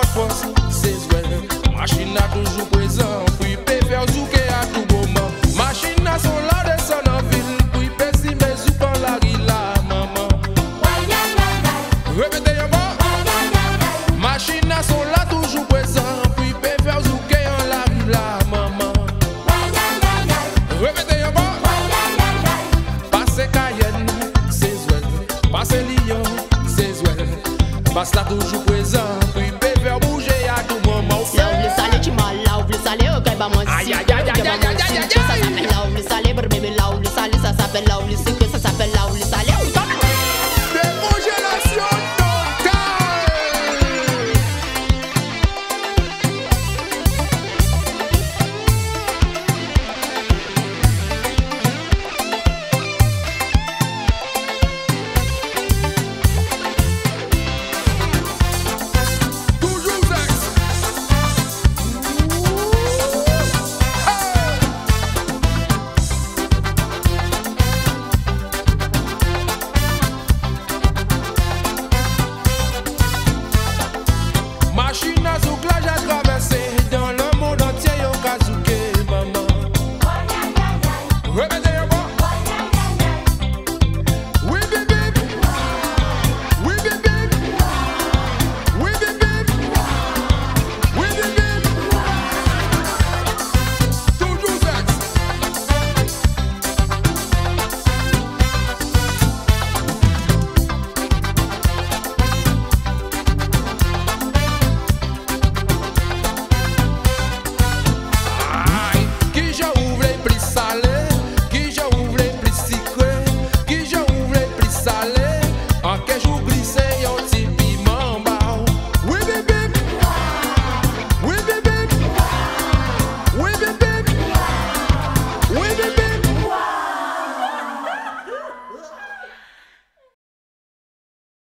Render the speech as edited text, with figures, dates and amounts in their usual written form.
force, c'est zwel. Machine a toujours présent, puis peut faire zouker à tout moment. Machine a son là descend en ville, puis peut si mais zou dans la rue là, maman. Répétez encore. Machine a son là toujours présent, puis peut faire zouker en la rue là, maman. Répétez encore. Passe Cayenne, c'est zwel. Passe Lyon, c'est zwel. Passe là toujours présent, puis peut faire bouger à tout moment. Là où le salé, tu m'as là où le salé, ok, bah moi, si. Ça s'appelle là où le salé, bébé, là où le salé, ça s'appelle là où le salé.